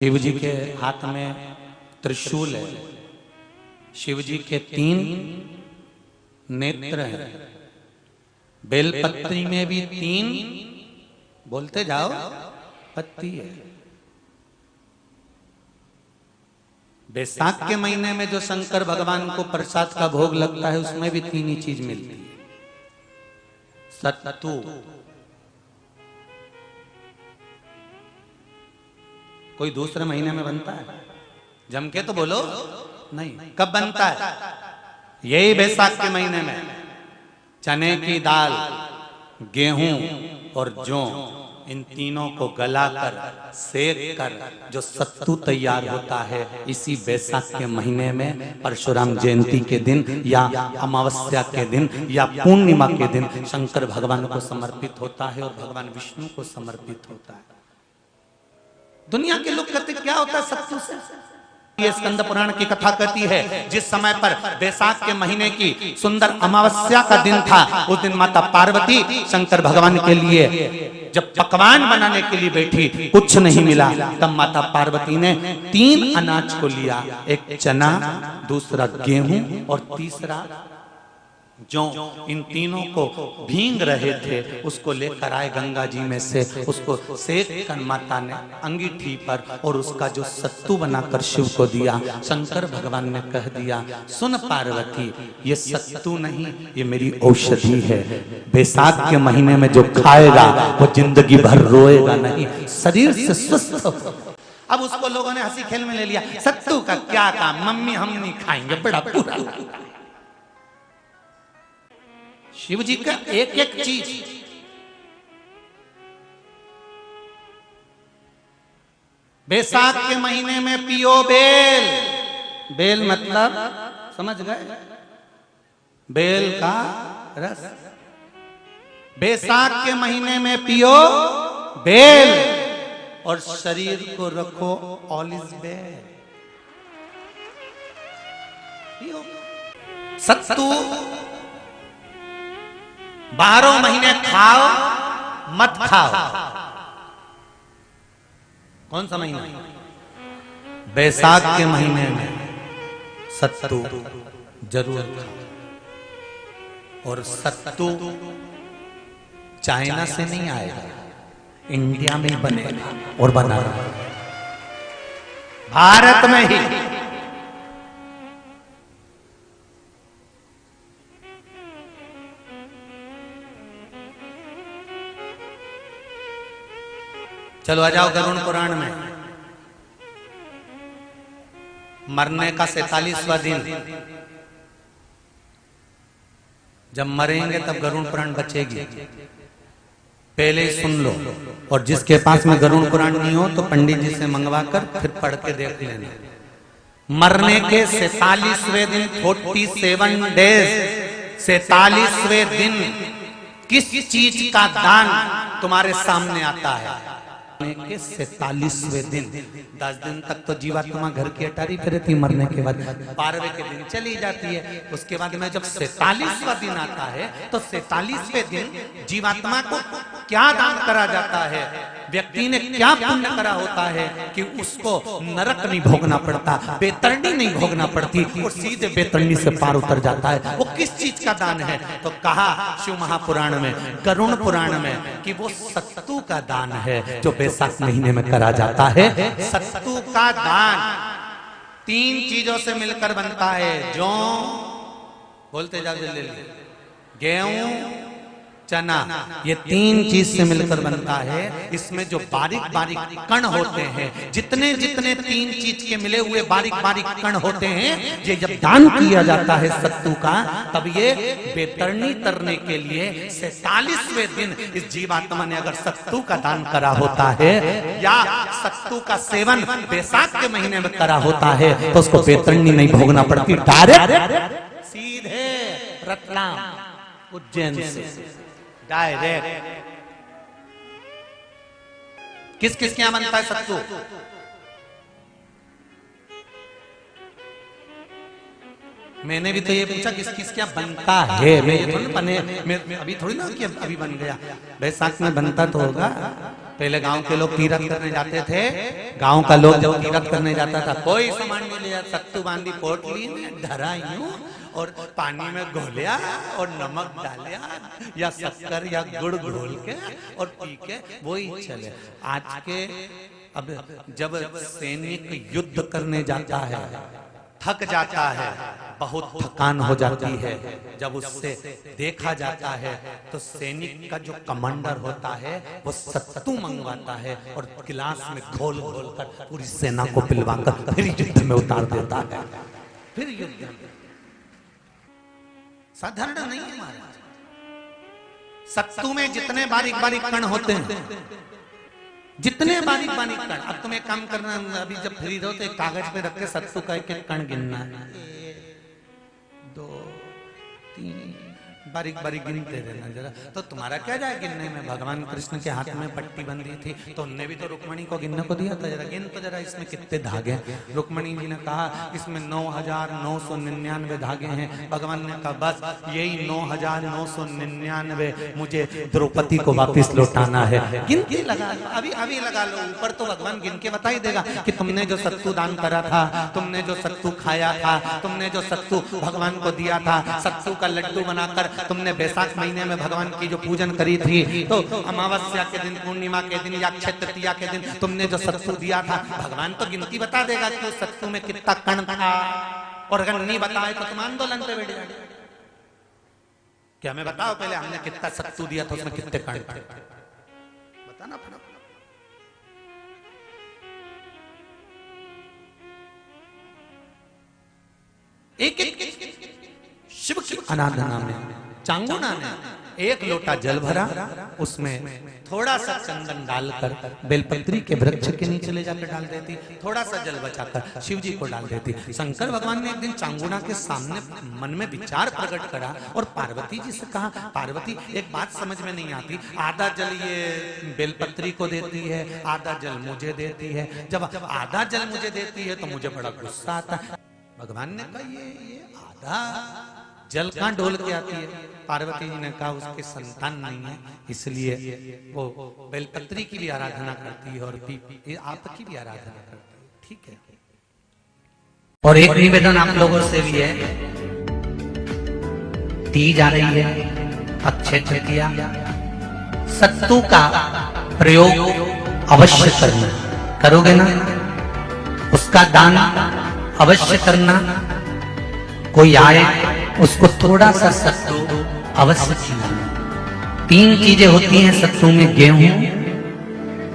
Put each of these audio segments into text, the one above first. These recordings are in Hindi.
शिव जी के हाथ में त्रिशूल है। शिव जी के 3 नेत्र हैं। बेलपत्री में भी 3 बोलते जाओ पत्ती है। बैसाख के महीने में जो शंकर भगवान को प्रसाद का भोग लगता है उसमें भी 3 ही चीज मिलती है। सत्तू, कोई दूसरे महीने में बनता है? जम के तो बोलो नहीं। कब बनता है? यही बैसाख के महीने में। चने की दाल, गेहूं और जौ, इन तीनों को गलाकर सेक कर जो सत्तू तैयार होता है, इसी बैसाख के महीने में परशुराम जयंती के दिन या अमावस्या के दिन या पूर्णिमा के दिन शंकर भगवान को समर्पित होता है और भगवान विष्णु को समर्पित होता है। दुनिया के लोग कहते क्या होता है सत्तू से? ये स्कंद पुराण की कथा कहती है, जिस समय पर बैसाख के महीने की सुंदर अमावस्या का दिन था, उस दिन माता पार्वती शंकर भगवान के लिए जब पकवान बनाने के लिए बैठी, कुछ नहीं मिला, तब माता पार्वती ने 3 अनाज को लिया। एक चना, दूसरा गेहूं और तीसरा जौ। इन तीनों को भींग रहे थे, उसको लेकर आए गंगा जी में से, उसको सेक कर माता ने अंगीठी पर और उसका जो सत्तू बनाकर शिव को दिया। शंकर भगवान ने कह दिया, सुन पार्वती, ये सत्तू नहीं, ये मेरी औषधि है। बैसाख के महीने में जो खाएगा वो जिंदगी भर रोएगा नहीं, शरीर से स्वस्थ हो। अब उसको लोगों ने हंसी खेल में ले लिया। सत्तू का क्या काम, मम्मी हम नहीं खाएंगे, बड़ा बुरा। शिव जी का एक एक चीज, बैसाख के महीने में पियो बेल। बेल मतलब समझ गए? बेल का रस। बैसाख के महीने में पियो बेल और शरीर को रखो ऑलिव बेल। पियो। सत्तू 12 महीने खाओ मत खाओ। कौन सा महीना? बैसाख के महीने में सत्तू जरूर खाओ। और सत्तू चाइना से नहीं आएगा, इंडिया में ही बनेगा और बना रहा भारत में ही। चलो आ जाओ गरुड़ पुराण में। मरने का 47वां दिन, जब मरेंगे तब गरुड़ पुराण बचेगी। पहले ही सुन लो, और जिसके पास में गरुड़ पुराण नहीं हो तो पंडित जी से मंगवा कर फिर पढ़ के देख लेना। मरने के 47वें दिन, 47 डेज, 47वें दिन किस चीज का दान तुम्हारे सामने आता है? के 47वें दिन। 10 दिन तक तो जीवात्मा घर की अटारी पे रहती, मरने के बाद 12वें के दिन चली जाती है। उसके बाद में जब 47वां दिन आता है तो 47वें दिन जीवात्मा को क्या दान करा जाता है? व्यक्ति ने क्या पुण्य करा होता है कि उसको नरक नहीं भोगना पड़ता, बेतरनी नहीं भोगना पड़ती और सीधे बेतरनी से पार उतर जाता है। वो किस चीज का दान है? तो कहा शिव महापुराण में, गरुड़ पुराण में, कि वो सत्तू का दान है जो बैसाख महीने में करा जाता है। सत्तू का दान 3 चीजों से मिलकर बनता है। जौ, बोलते जाओ जल्दी, गेहूं, चना, ये 3 चीज से मिलकर बनता है। इसमें जो बारीक बारीक कण होते हैं, जितने जितने 3 चीज के मिले हुए बारीक बारीक कण होते हैं, ये जब दान किया जाता है सत्तू का, तब ये बेतरनी तरने के लिए 47वें दिन इस जीवात्मा ने अगर सत्तू का दान करा होता है या सत्तू का सेवन बैसाख के महीने में करा होता है, तो उसको बेतरनी नहीं भोगना पड़ती, डायरेक्ट सीधे रतलाम उज्जैन से डायरेक्ट। किस किस क्या बनता है सत्तू? मैंने भी तो ये पूछा किस किस क्या बनता है। मैं ये थोड़ी बने, मैं अभी थोड़ी ना कि अभी बन गया। बैसाख में बनता तो होगा। पहले गांव के लोग तीरथ करने जाते थे, गांव का लोग जब तीरथ करने जाता था कोई सामान नहीं ले जाता, सत्तू बांधी पोटली में धरा यूं और पानी में घोलिया और नमक डालिया या शक्कर या गुड़ घोल के और पी के वही चले। आज के अब जब सैनिक युद्ध करने जाता है, थक जाता है, बहुत थकान हो जाती है, जब उससे देखा जाता है तो सैनिक का जो कमांडर होता है वो सत्तू मंगवाता है और गिलास में घोल घोल कर पूरी सेना को पिलवाकर फिर युद्ध में उतार देता है। फिर युद्ध साधारण नहीं है महाराज। सत्तू में जितने बारीक बारीक कण होते हैं, जितने बारीक बारीक कण, अब तुम्हें काम करना, अभी जब फ्री रहो तो एक कागज पे रख के सत्तू का एक एक कण गिनना है, 1 2 3 बारीक बारीक गिनते रहना जरा। तो तुम्हारा क्या जाए गिनने में, भगवान कृष्ण के हाथ में पट्टी बंधी थी तो उनने भी तो रुक्मणी को गिनने को दिया था, जरा गिन तो जरा इसमें कितने धागे। रुक्मणी जी ने कहा इसमें 9,999 धागे हैं। भगवान ने कहा बस यही 9,999 मुझे द्रौपदी को वापिस लौटाना है। गिनती लगा लो, अभी अभी लगा लो, ऊपर तो भगवान गिन के बता ही देगा कि तुमने जो सत्तू दान करा था, तुमने जो सत्तू खाया था, तुमने जो सत्तू भगवान को दिया था, सत्तू का लड्डू बनाकर तुमने बैसाख महीने में भगवान की जो पूजन करी थी, तो अमावस्या के दिन, पूर्णिमा के दिन या अक्षय तृतीया के दिन तुमने जो सत्तू दिया था, भगवान तो गिनती बता देगा कि उस सत्तू में कितना कण था। और अगर नहीं बताए तो तुम आंदोलन पे बैठ जाओ, क्या हमें बताओ पहले हमने कितना सत्तू दिया था, उसमें कितने कण थे, बताना पड़ा। एक शिव की आराधना में चांगुना ने 1 लोटा जल भरा, उसमें थोड़ा सा चंदन डालकर बेलपत्री के वृक्ष के नीचे ले जाकर डाल देती, थोड़ा सा जल बचाकर शिव जी को डाल देती। शंकर भगवान ने एक दिन चांगुना के सामने मन में विचार प्रकट करा और पार्वती जी से कहा, पार्वती एक बात समझ में नहीं आती, आधा जल ये बेलपत्री को देती है, आधा जल मुझे देती है, जब आधा जल मुझे देती है तो मुझे बड़ा गुस्सा आता है। भगवान ने कहा ये आधा जल कहां डोल के आती है? पार्वती जी ने कहा उसके संतान नहीं है, इसलिए वो बेलपत्री की भी आराधना करती है और आपकी भी आराधना करती है, ठीक है। और एक निवेदन आप लोगों से भी है, तीज आ रही है, अक्षय तृतीया, सत्तू का प्रयोग अवश्य करना, करोगे ना? उसका दान अवश्य करना। कोई आए उसको थोड़ा सा सत्तू अवश्य खिलाना। 3 चीजें होती हैं सत्तू में, गेहूं,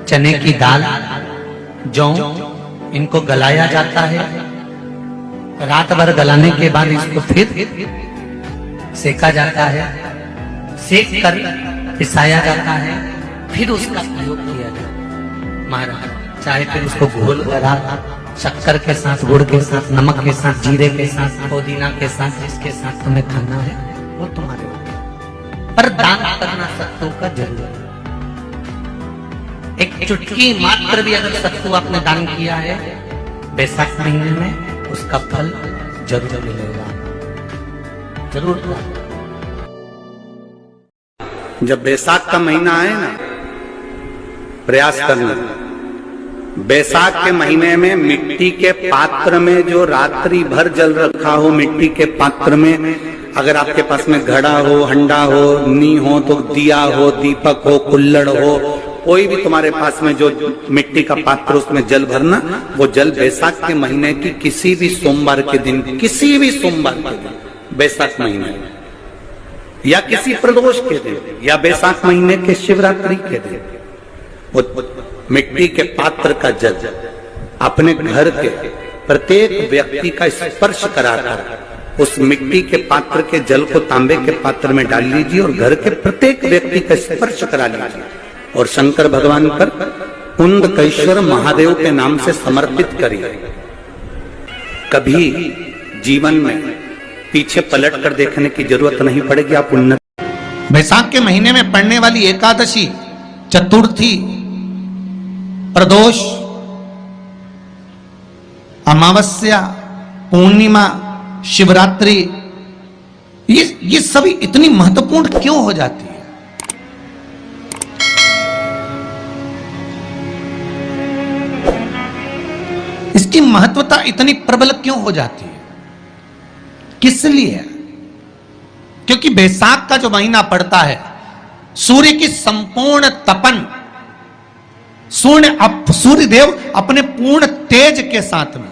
चने की दाल, जौ, इनको गलाया जाता है। रात भर गलाने के बाद इसको फिर सेका जाता है, सेक कर पिसाया जाता है, फिर उसका प्रयोग किया जाता है। महाराज चाहे फिर उसको घोल करा शक्कर के साथ, गुड़ के साथ, नमक के साथ, जीरे के साथ, पुदीना के साथ, जिसके साथ तुम्हें खाना है वो तुम्हारे ऊपर, पर दान करना सत्तू का जरूर। एक चुटकी मात्र भी अगर सत्तू आपने दान किया है बैसाख महीने में, उसका फल जरूर मिलेगा, जरूर। जब बैसाख का महीना आए ना, प्रयास करना, बैसाख के महीने में मिट्टी के पात्र में जो रात्रि भर जल रखा हो, मिट्टी के पात्र में, अगर आपके पास में घड़ा हो, हंडा हो, नी हो, तो दिया हो, दीपक हो, कुल्लड़ हो, कोई भी तुम्हारे पास में जो मिट्टी का पात्र, उसमें जल भरना। वो जल बैसाख के महीने की किसी भी सोमवार के दिन, किसी भी सोमवार के दिन, बैसाख महीने या किसी प्रदोष के दिन या बैसाख महीने के शिवरात्रि के दिन, वो मिट्टी के पात्र का जल अपने घर के प्रत्येक व्यक्ति का स्पर्श कराकर उस मिट्टी के पात्र के जल को तांबे के पात्र में डाल लीजिए और घर के प्रत्येक व्यक्ति का स्पर्श करा लीजिए और शंकर भगवान पर कुंदकेश्वर महादेव के नाम से समर्पित करिए। कभी जीवन में पीछे पलट कर देखने की जरूरत नहीं पड़ेगी, आप उन्नत। बैसाख के महीने में पड़ने वाली एकादशी, चतुर्थी, प्रदोष, अमावस्या, पूर्णिमा, शिवरात्रि, ये सभी इतनी महत्वपूर्ण क्यों हो जाती है? इसकी महत्वता इतनी प्रबल क्यों हो जाती है? किस लिए? क्योंकि बैसाख का जो महीना पड़ता है, सूर्य की संपूर्ण तपन, सूर्य देव अपने पूर्ण तेज के साथ में,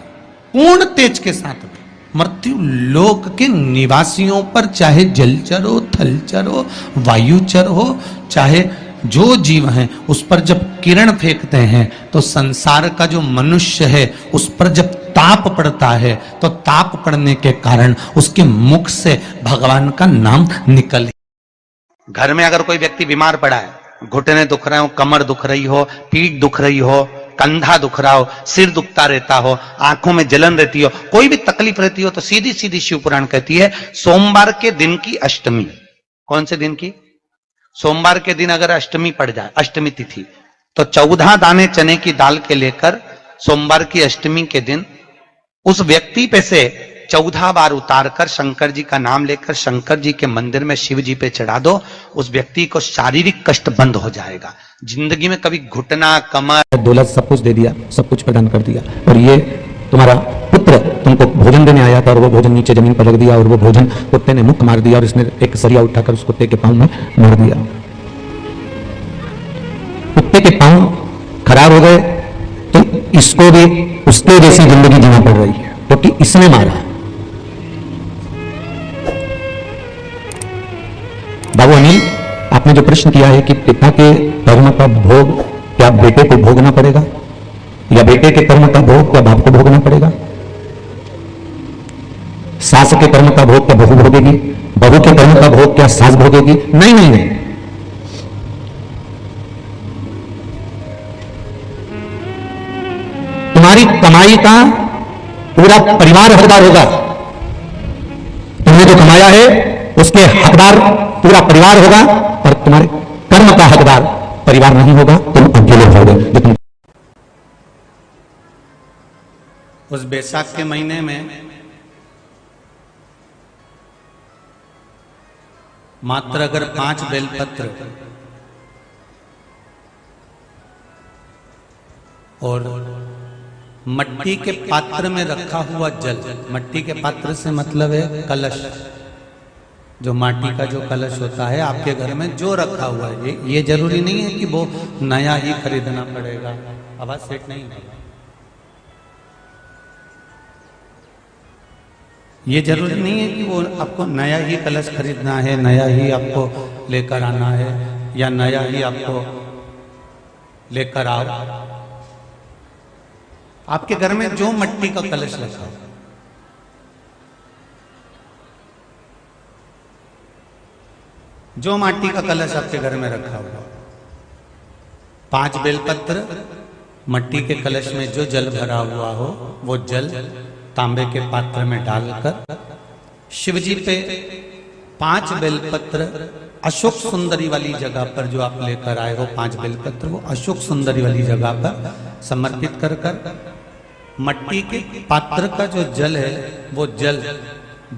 पूर्ण तेज के साथ में मृत्यु लोक के निवासियों पर, चाहे जलचर हो, थलचर हो, वायुचर हो, चाहे जो जीव हैं, उस पर जब किरण फेंकते हैं तो संसार का जो मनुष्य है उस पर जब ताप पड़ता है तो ताप पड़ने के कारण उसके मुख से भगवान का नाम निकल। घर में अगर कोई व्यक्ति बीमार पड़ा है, घुटने दुख रहे हो, कमर दुख रही हो, पीठ दुख रही हो, कंधा दुख रहा हो, सिर दुखता रहता हो, आंखों में जलन रहती हो, कोई भी तकलीफ रहती हो, तो सीधी सीधी शिव पुराण कहती है सोमवार के दिन की अष्टमी। कौन से दिन की? सोमवार के दिन अगर अष्टमी पड़ जाए, अष्टमी तिथि, तो 14 दाने चने की दाल के लेकर सोमवार की अष्टमी के दिन उस व्यक्ति पे से 14 बार उतारकर शंकर जी का नाम लेकर शंकर जी के मंदिर में शिव जी पे चढ़ा दो। उस व्यक्ति को शारीरिक कष्ट बंद हो जाएगा। जिंदगी में कभी घुटना, कमर, दौलत सब कुछ दे दिया, सब कुछ प्रदान कर दिया, और ये तुम्हारा पुत्र तुमको भोजन देने आया था और वो भोजन नीचे जमीन पर रख दिया और वो भोजन कुत्ते ने मुख मार दिया और इसने एक सरिया उठाकर उस कुत्ते के पांव में मार दिया। कुत्ते के पांव खराब हो गए तो इसको भी उसके जैसी जिंदगी जीना पड़ रही है, क्योंकि तो इसने मारा। बाबू अनिल, आपने जो प्रश्न किया है कि पिता के कर्म का भोग क्या बेटे को भोगना पड़ेगा, या बेटे के कर्म का भोग क्या बाप को भोगना पड़ेगा? सास के कर्म का भोग क्या बहू भोगेगी? बहू के कर्म का भोग क्या सास भोगेगी? नहीं नहीं नहीं, तुम्हारी कमाई का पूरा परिवार हकदार होगा। तुमने जो कमाया है उसके हकदार पूरा परिवार होगा, और तुम्हारे कर्म का हकदार परिवार नहीं होगा, तुम अकेले होगे। तुम उस बैसाख के महीने में मात्र अगर 5 बेलपत्र और मट्टी के पात्र में रखा हुआ जल, मट्टी के पात्र से मतलब है कलश, जो माटी का जो कलश होता है आपके घर में जो रखा हुआ है, ये जरूरी नहीं है कि वो नया ही खरीदना पड़ेगा। आवाज सेट नहीं है, ये जरूरी नहीं है कि वो आपको नया ही कलश खरीदना है, नया ही आपको लेकर आना है, या नया ही आपको लेकर आओ। आपके घर में जो मट्टी का कलश रखा हो, जो माटी का कलश आपके घर में रखा हुआ, 5 बेलपत्र, मट्टी के कलश में जो जल भरा हुआ हो वो जल तांबे के पात्र में डालकर शिवजी पे 5 बेलपत्र अशोक सुंदरी वाली जगह पर जो आप लेकर आए हो, 5 बेलपत्र वो अशोक सुंदरी वाली जगह पर समर्पित कर मट्टी के पात्र का जो जल है वो जल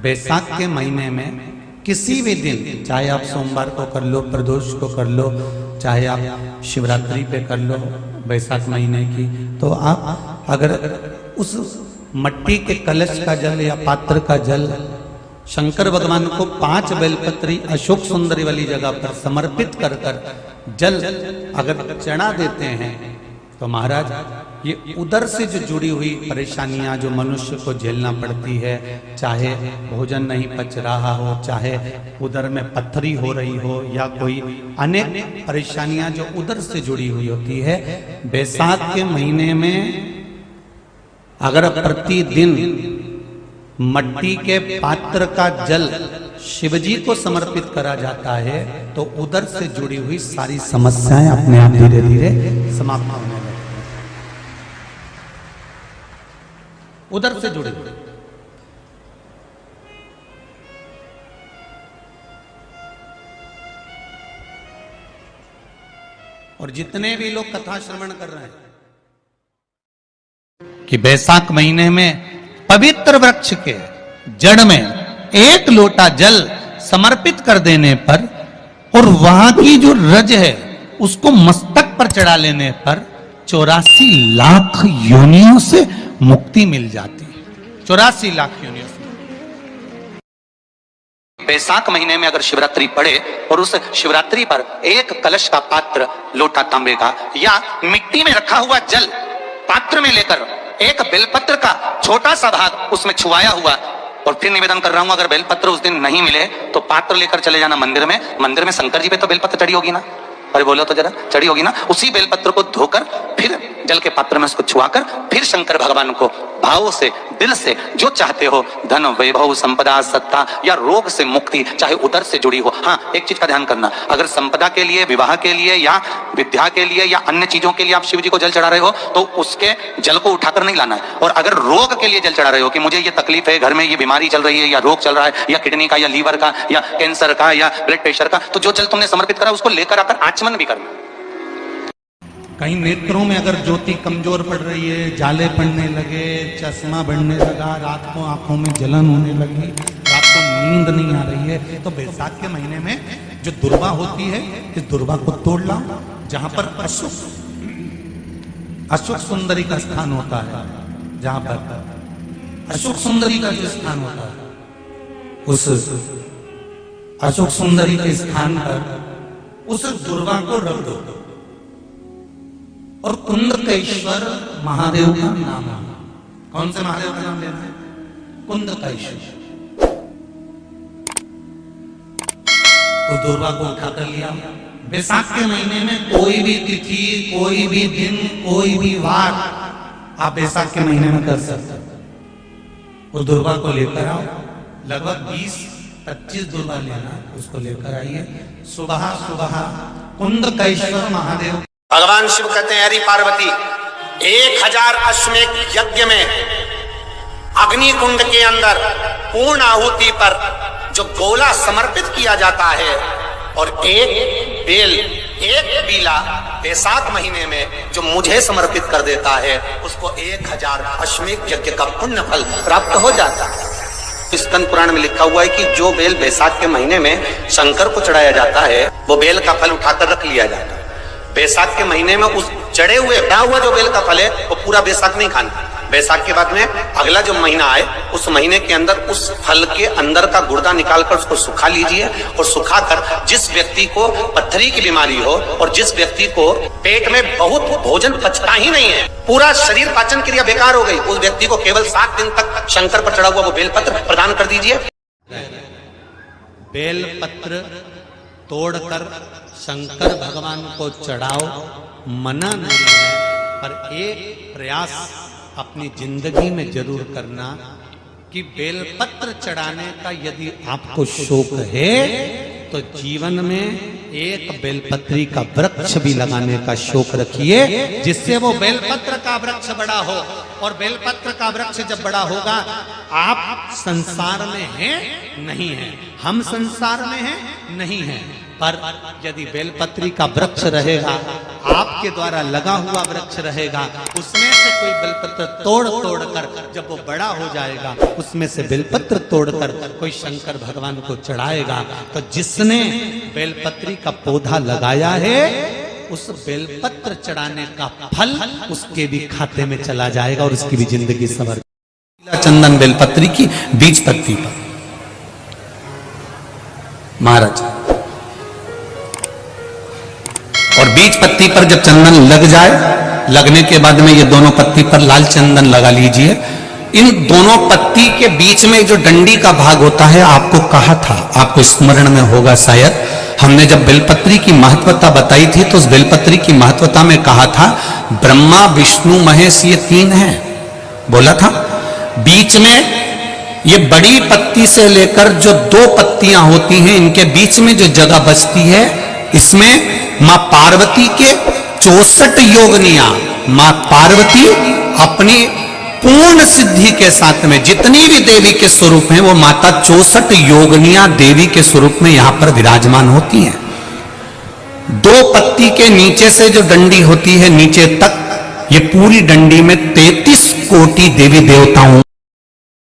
बैसाख के महीने में किसी भी दिन, चाहे आप सोमवार को कर लो, प्रदोष को कर लो, चाहे आप शिवरात्रि पे कर लो बैसाख महीने की, तो आप अगर उस मट्टी के कलश का जल या पात्र का जल शंकर भगवान को 5 बेलपत्री अशोक सुंदरी वाली जगह पर समर्पित कर जल अगर चढ़ा देते हैं तो महाराज ये उदर से जो जुड़ी हुई परेशानियां जो मनुष्य को झेलना पड़ती है, चाहे भोजन नहीं पच रहा हो, चाहे उदर में पत्थरी हो रही हो, या कोई अनेक परेशानियां जो उदर से जुड़ी हुई होती है, बैसाख के महीने में अगर प्रतिदिन मट्टी के पात्र का जल शिवजी को समर्पित करा जाता है तो उदर से जुड़ी हुई सारी समस्याएं अपने आप धीरे धीरे समाप्त होने लगती हैं। उदर से जुड़ी हुई और जितने भी लोग कथा श्रवण कर रहे हैं कि बैसाख महीने में पवित्र वृक्ष के जड़ में 1 लोटा जल समर्पित कर देने पर और वहां की जो रज है उसको मस्तक पर चढ़ा लेने पर 84 लाख योनियों से मुक्ति मिल जाती है। 84 लाख योनियों से। बैसाख महीने में अगर शिवरात्रि पड़े और उस शिवरात्रि पर एक कलश का पात्र, लोटा तांबे का या मिट्टी में रखा हुआ जल पात्र में लेकर एक बेलपत्र का छोटा सा भाग उसमें छुआया हुआ, और फिर निवेदन कर रहा हूं अगर बेलपत्र उस दिन नहीं मिले तो पात्र लेकर चले जाना मंदिर में। मंदिर में शंकर जी पे तो बेलपत्र चढ़ी होगी ना, अरे बोलो तो जरा, चढ़ी होगी ना। उसी बेलपत्र को धोकर फिर जल के पात्र में उसको छुआकर फिर शंकर भगवान को भावों से, दिल से जो चाहते हो, धन, वैभव, संपदा, सत्ता या रोग से मुक्ति, चाहे उदर से जुड़ी हो। हाँ, एक चीज का ध्यान करना, अगर संपदा के लिए, विवाह के लिए या विद्या के लिए या अन्य चीजों के लिए आप शिव जी को जल चढ़ा रहे हो तो उसके जल को उठाकर नहीं लाना है। और अगर रोग के लिए जल चढ़ा रहे हो कि मुझे ये तकलीफ है, घर में ये बीमारी चल रही है या रोग चल रहा है या किडनी का या लीवर का या कैंसर का या ब्लड प्रेशर का, तो जो जल तुमने समर्पित करा उसको लेकर आकर आचमन भी करना। कहीं नेत्रों में अगर ज्योति कमजोर पड़ रही है, जाले पड़ने लगे, चश्मा बढ़ने लगा, रात को आंखों में जलन होने लगी, रात को नींद नहीं आ रही है, तो बैसाख के महीने में जो दुर्वा होती है, इस दुर्वा को तोड़ लाओ। जहां पर अशुक सुंदरी का स्थान होता है, जहां पर अशुक सुंदरी का जो स्थान होता है, उस अशुक सुंदरी के स्थान पर उस दुर्वा को रख दो। और कुंदकेश्वर महादेव का नाम है। कौन से महादेव का नाम लेना है? कुंदकेश्वर। उस दुर्वा को उठाकर लिया। बैसाख के महीने में कोई भी तिथि, कोई भी दिन, कोई भी वार आप बैसाख के महीने में कर सकते हो। उस दुर्वा को लेकर आओ, लगभग 20-25 दुर्वा लेना, उसको लेकर आइए। सुबह सुबह कुंदकेश्वर महादेव, भगवान शिव कहते हैं, अरे पार्वती, 1000 अश्वमेध यज्ञ में अग्नि कुंड के अंदर पूर्ण आहुति पर जो गोला समर्पित किया जाता है और एक बेल, एक बीला बैसाख महीने में जो मुझे समर्पित कर देता है, उसको 1000 अश्वमेध यज्ञ का पुण्य फल प्राप्त हो जाता है। स्कंद पुराण में लिखा हुआ है कि जो बेल बैसाख के महीने में शंकर को चढ़ाया जाता है, वो बेल का फल उठाकर रख लिया जाता है। बैसाख के महीने में उस चढ़े हुए बड़ा हुआ जो बेल का फल है वो पूरा बैसाख नहीं खाना। बैसाख के बाद में अगला जो महीना आए, उस महीने के अंदर उस फल के अंदर का गुर्दा निकालकर उसको सुखा लीजिए, और सुखाकर जिस व्यक्ति को पत्थरी की बीमारी हो और जिस व्यक्ति को पेट में बहुत भोजन पचता ही नहीं है, पूरा शरीर पाचन क्रिया बेकार हो गई, उस व्यक्ति को केवल 7 दिन तक शंकर पर चढ़ा हुआ वो बेलपत्र प्रदान कर दीजिए। बेलपत्र तोड़कर शंकर भगवान को चढ़ाओ, मना नहीं है, पर एक प्रयास अपनी जिंदगी में जरूर करना कि बेलपत्र चढ़ाने का यदि आपको शौक है तो जीवन में एक बेलपत्री का वृक्ष भी लगाने का शौक रखिए, जिससे वो बेलपत्र का वृक्ष बड़ा हो। और बेलपत्र का वृक्ष जब बड़ा होगा, आप संसार में हैं नहीं हैं, हम संसार में हैं नहीं हैं, पर यदि बेलपत्री का वृक्ष रहेगा, आपके द्वारा लगा हुआ वृक्ष रहेगा, उसमें से कोई बेलपत्र तोड़ कर जब वो बड़ा हो जाएगा, उसमें से बेलपत्र तोड़कर कोई शंकर भगवान को चढ़ाएगा, तो जिसने बेलपत्री का पौधा लगाया है, उस बेलपत्र चढ़ाने का फल उसके भी खाते में चला जाएगा और उसकी भी जिंदगी संवर। चंदन बेलपत्री की बीज पत्ती पर महाराज, और बीज पत्ती पर जब चंदन लग जाए, लगने के बाद में ये दोनों पत्ती पर लाल चंदन लगा लीजिए। इन दोनों पत्ती के बीच में जो डंडी का भाग होता है, आपको कहा था, आपको स्मरण में होगा शायद, हमने जब बेलपत्री की महत्वता बताई थी तो उस बेलपत्री की महत्वता में कहा था ब्रह्मा विष्णु महेश ये 3 हैं, बोला था। बीच में ये बड़ी पत्ती से लेकर जो 2 पत्तियां होती हैं, इनके बीच में जो जगह बचती है, इसमें मां पार्वती के 64 योगनियां, मां पार्वती अपनी पूर्ण सिद्धि के साथ में जितनी भी देवी के स्वरूप हैं, वो माता 64 योगनियां देवी के स्वरूप में यहां पर विराजमान होती हैं। 2 पत्ती के नीचे से जो डंडी होती है नीचे तक, ये पूरी डंडी में 33 कोटि देवी देवताओं